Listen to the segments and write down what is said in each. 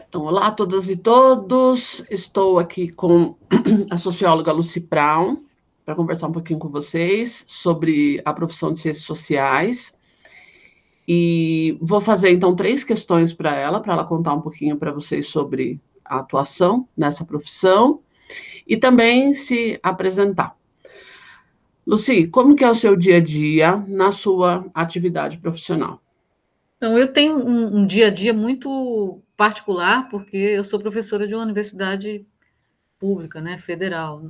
Então, olá a todas e todos. Estou aqui com a socióloga Lucy Brown para conversar um pouquinho com vocês sobre a profissão de ciências sociais. E vou fazer então 3 questões para ela contar um pouquinho para vocês sobre a atuação nessa profissão e também se apresentar. Lucy, como que é o seu dia a dia na sua atividade profissional? Então, eu tenho um dia a dia muito particular, porque eu sou professora de uma universidade pública, né, federal.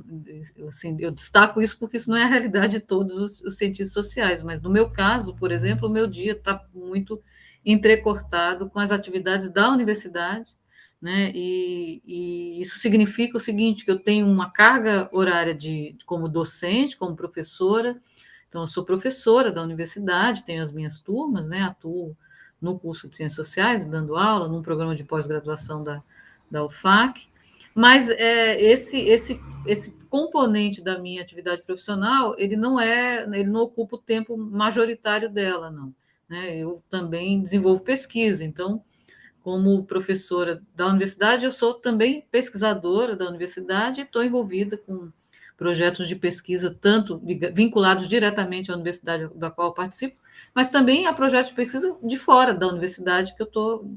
Eu destaco isso porque isso não é a realidade de todos os cientistas sociais, mas no meu caso, por exemplo, o meu dia está muito entrecortado com as atividades da universidade, né, e isso significa o seguinte, que eu tenho uma carga horária como docente, como professora. Então, eu sou professora da universidade, tenho as minhas turmas, né, atuo no curso de Ciências Sociais, dando aula, num programa de pós-graduação da UFAC, mas esse componente da minha atividade profissional, ele não ocupa o tempo majoritário dela, não. Né? Eu também desenvolvo pesquisa, então, como professora da universidade, eu sou também pesquisadora da universidade e estou envolvida com projetos de pesquisa, tanto vinculados diretamente à universidade da qual eu participo, mas também a projetos de pesquisa de fora da universidade, que eu estou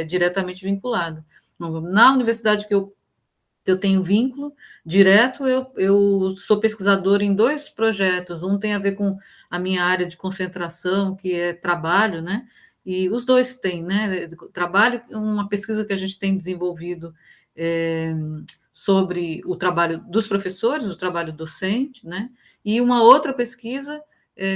diretamente vinculada. Na universidade que eu tenho vínculo direto, eu sou pesquisadora em 2 projetos. Um tem a ver com a minha área de concentração, que é trabalho, né? E os dois têm, né? Trabalho, uma pesquisa que a gente tem desenvolvido sobre o trabalho dos professores, o trabalho docente, né? E uma outra pesquisa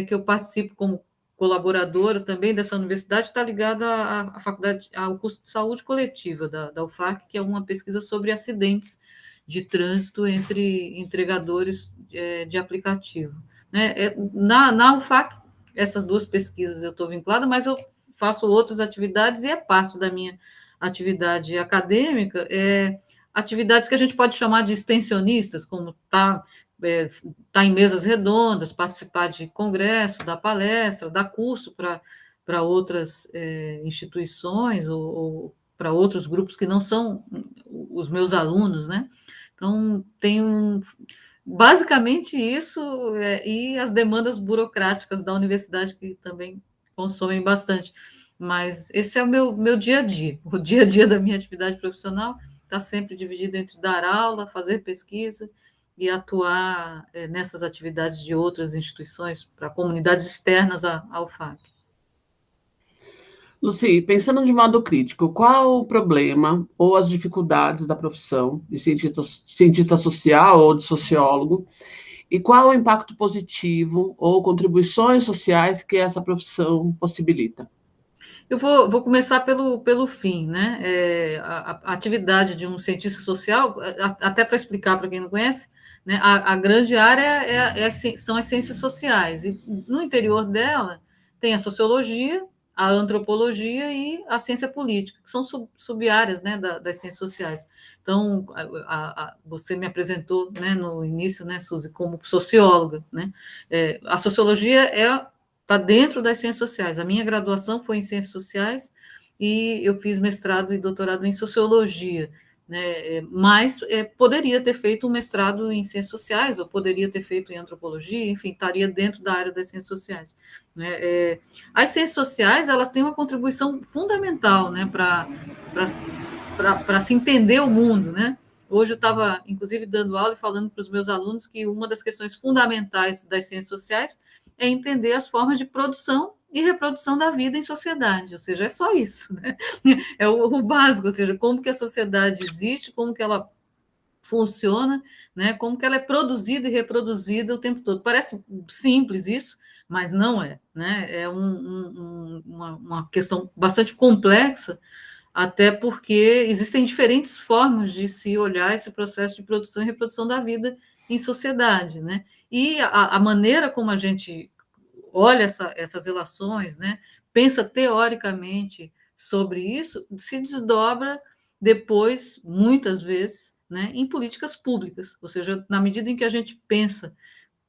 que eu participo como colaboradora também dessa universidade, está ligada à faculdade, ao curso de saúde coletiva da UFAC, que é uma pesquisa sobre acidentes de trânsito entre entregadores de aplicativo. Né? Na UFAC, essas 2 pesquisas eu estou vinculada, mas eu faço outras atividades e é parte da minha atividade acadêmica, atividades que a gente pode chamar de extensionistas, como estar em mesas redondas, participar de congresso, dar palestra, dar curso para outras instituições ou para outros grupos que não são os meus alunos, né? Então, basicamente isso, e as demandas burocráticas da universidade, que também consomem bastante. Mas esse é o meu dia a dia. O dia a dia da minha atividade profissional está sempre dividido entre dar aula, fazer pesquisa e atuar nessas atividades de outras instituições, para comunidades externas à UFAC. Lucy, pensando de modo crítico, qual o problema ou as dificuldades da profissão de cientista social ou de sociólogo, e qual o impacto positivo ou contribuições sociais que essa profissão possibilita? Eu vou começar pelo fim, né? A atividade de um cientista social, até para explicar para quem não conhece, né? A grande área são as ciências sociais, e no interior dela tem a sociologia, a antropologia e a ciência política, que são sub-áreas, né, das ciências sociais. Então, você me apresentou, né, no início, né, Suzy, como socióloga, né? A sociologia está dentro das ciências sociais. A minha graduação foi em ciências sociais e eu fiz mestrado e doutorado em sociologia, né? Mas poderia ter feito um mestrado em ciências sociais, ou poderia ter feito em antropologia, enfim, estaria dentro da área das ciências sociais. Né? As ciências sociais, elas têm uma contribuição fundamental, né, para se entender o mundo, né? Hoje eu estava, inclusive, dando aula e falando para os meus alunos que uma das questões fundamentais das ciências sociais é entender as formas de produção e reprodução da vida em sociedade, ou seja, é só isso, né? É o básico, ou seja, como que a sociedade existe, como que ela funciona, né? Como que ela é produzida e reproduzida o tempo todo. Parece simples isso, mas não é, né? É uma questão bastante complexa, até porque existem diferentes formas de se olhar esse processo de produção e reprodução da vida em sociedade, né? E a maneira como a gente olha essas relações, né, pensa teoricamente sobre isso, se desdobra depois, muitas vezes, né, em políticas públicas, ou seja, na medida em que a gente pensa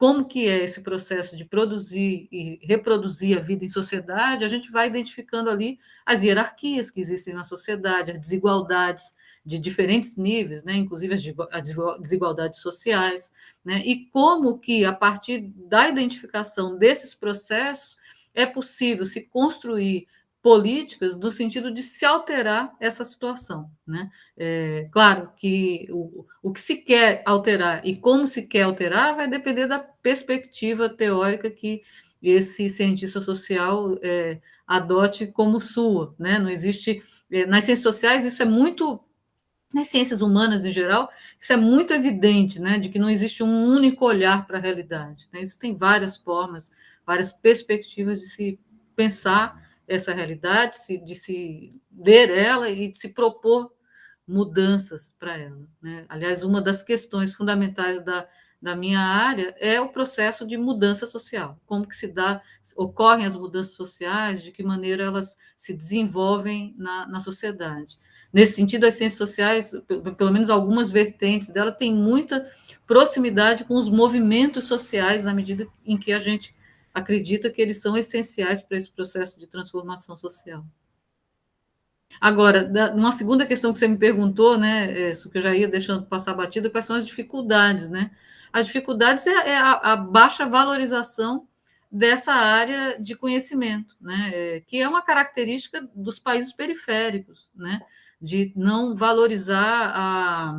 como que é esse processo de produzir e reproduzir a vida em sociedade, a gente vai identificando ali as hierarquias que existem na sociedade, as desigualdades de diferentes níveis, né, inclusive as desigualdades sociais, né, e como que, a partir da identificação desses processos, é possível se construir políticas no sentido de se alterar essa situação, né? Claro que o que se quer alterar e como se quer alterar vai depender da perspectiva teórica que esse cientista social adote como sua, né? Não existe nas ciências sociais isso é muito nas ciências humanas em geral, isso é muito evidente, né, de que não existe um único olhar para a realidade, né? Existem várias formas, várias perspectivas de se pensar essa realidade, de se ler ela e de se propor mudanças para ela, né? Aliás, uma das questões fundamentais da minha área é o processo de mudança social, como que ocorrem as mudanças sociais, de que maneira elas se desenvolvem na sociedade. Nesse sentido, as ciências sociais, pelo menos algumas vertentes dela, têm muita proximidade com os movimentos sociais, na medida em que a gente acredita que eles são essenciais para esse processo de transformação social. Agora, uma segunda questão que você me perguntou, né, isso que eu já ia deixando passar batida, quais são as dificuldades, né? As dificuldades é a baixa valorização dessa área de conhecimento, né, que é uma característica dos países periféricos, né, de não valorizar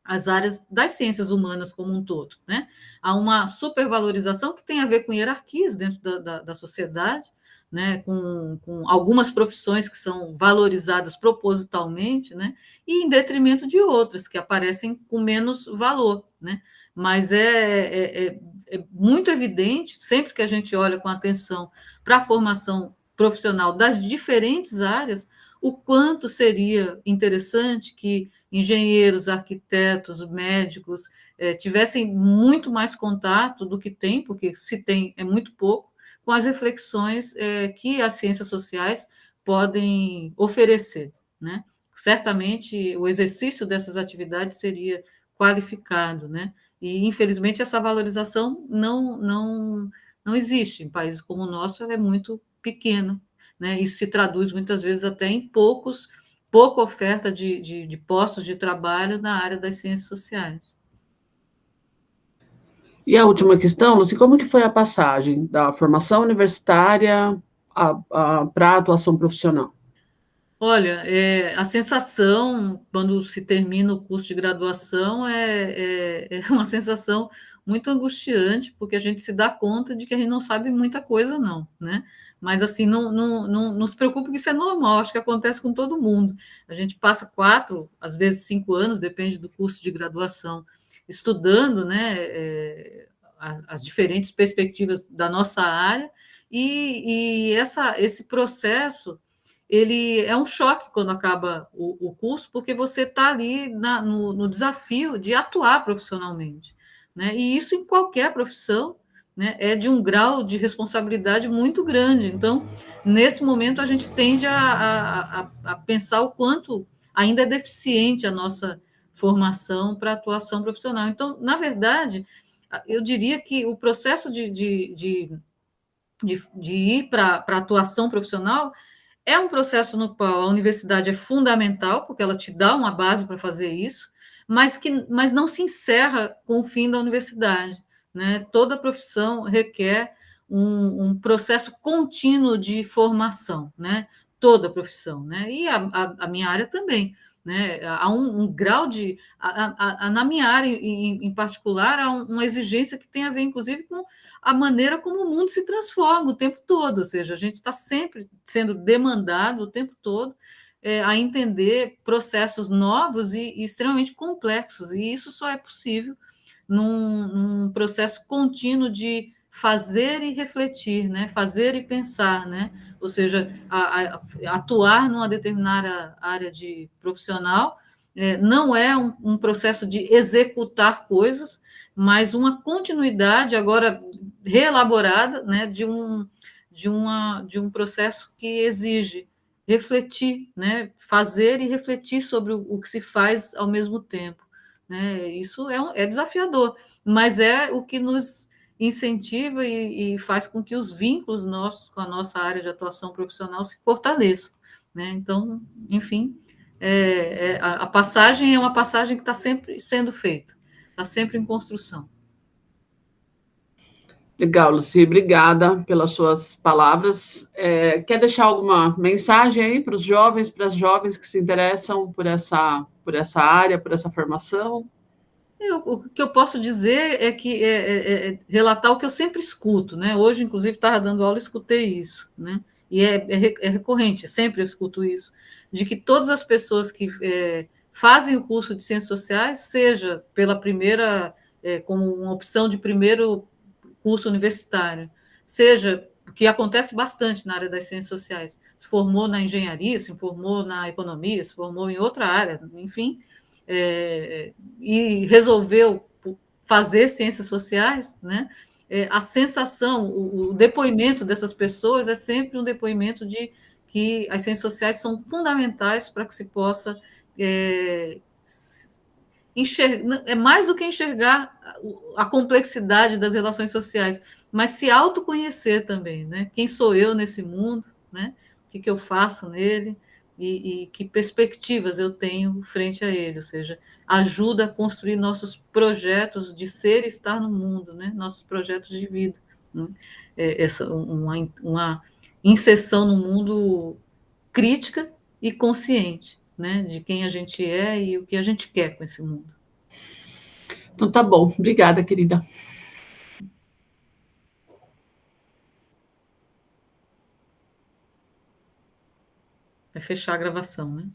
as áreas das ciências humanas como um todo, né? Há uma supervalorização que tem a ver com hierarquias dentro da sociedade, né? Com algumas profissões que são valorizadas propositalmente, né? E em detrimento de outras que aparecem com menos valor, né? Mas é muito evidente, sempre que a gente olha com atenção para a formação profissional das diferentes áreas, o quanto seria interessante que engenheiros, arquitetos, médicos tivessem muito mais contato do que tem, porque se tem é muito pouco, com as reflexões que as ciências sociais podem oferecer, né? Certamente o exercício dessas atividades seria qualificado, né? E infelizmente essa valorização não existe em países como o nosso, ela é muito pequena, né? Isso se traduz muitas vezes até em pouca oferta de postos de trabalho na área das ciências sociais. E a última questão, Luci, como que foi a passagem da formação universitária para a atuação profissional? Olha, a sensação, quando se termina o curso de graduação, é uma sensação muito angustiante, porque a gente se dá conta de que a gente não sabe muita coisa, não, né? Mas, assim, não se preocupe que isso é normal, acho que acontece com todo mundo. A gente passa 4, às vezes 5 anos, depende do curso de graduação, estudando, né, as diferentes perspectivas da nossa área, e esse processo ele é um choque quando acaba o curso, porque você está ali no desafio de atuar profissionalmente, né? E isso em qualquer profissão, né, é de um grau de responsabilidade muito grande. Então, nesse momento, a gente tende a pensar o quanto ainda é deficiente a nossa formação para atuação profissional. Então, na verdade, eu diria que o processo de ir para a atuação profissional é um processo no qual a universidade é fundamental, porque ela te dá uma base para fazer isso, mas não se encerra com o fim da universidade, né? Toda profissão requer um processo contínuo de formação, né? Toda profissão, né? E a minha área também, né? Há um grau de... na minha área, em particular, há uma exigência que tem a ver, inclusive, com a maneira como o mundo se transforma o tempo todo, ou seja, a gente está sempre sendo demandado o tempo todo a entender processos novos e extremamente complexos, e isso só é possível num processo contínuo de fazer e refletir, né? Fazer e pensar, né? Ou seja, atuar numa determinada área de profissional não é um processo de executar coisas, mas uma continuidade agora reelaborada, né, de um processo que exige refletir, né, fazer e refletir sobre o que se faz ao mesmo tempo, né? Isso é desafiador, mas é o que nos incentiva e faz com que os vínculos nossos com a nossa área de atuação profissional se fortaleçam, né? Então, enfim, a passagem é uma passagem que está sempre sendo feita, está sempre em construção. Legal, Luci, obrigada pelas suas palavras. Quer deixar alguma mensagem aí para os jovens, para as jovens que se interessam por essa área, por essa formação? O que eu posso dizer é que relatar o que eu sempre escuto, né? Hoje, inclusive, estava dando aula e escutei isso, né? E é recorrente, sempre eu escuto isso, de que todas as pessoas que fazem o curso de Ciências Sociais, seja pela primeira, como uma opção de primeiro curso universitário, seja, que acontece bastante na área das ciências sociais, se formou na engenharia, se formou na economia, se formou em outra área, enfim, e resolveu fazer ciências sociais, né? A sensação, o depoimento dessas pessoas é sempre um depoimento de que as ciências sociais são fundamentais para que se possa enxergar, é mais do que enxergar a complexidade das relações sociais, mas se autoconhecer também, né? Quem sou eu nesse mundo, né? O que eu faço nele e que perspectivas eu tenho frente a ele, ou seja, ajuda a construir nossos projetos de ser e estar no mundo, né? Nossos projetos de vida, né? Uma inserção no mundo crítica e consciente, né, de quem a gente é e o que a gente quer com esse mundo. Então tá bom, obrigada, querida. Vai fechar a gravação, né?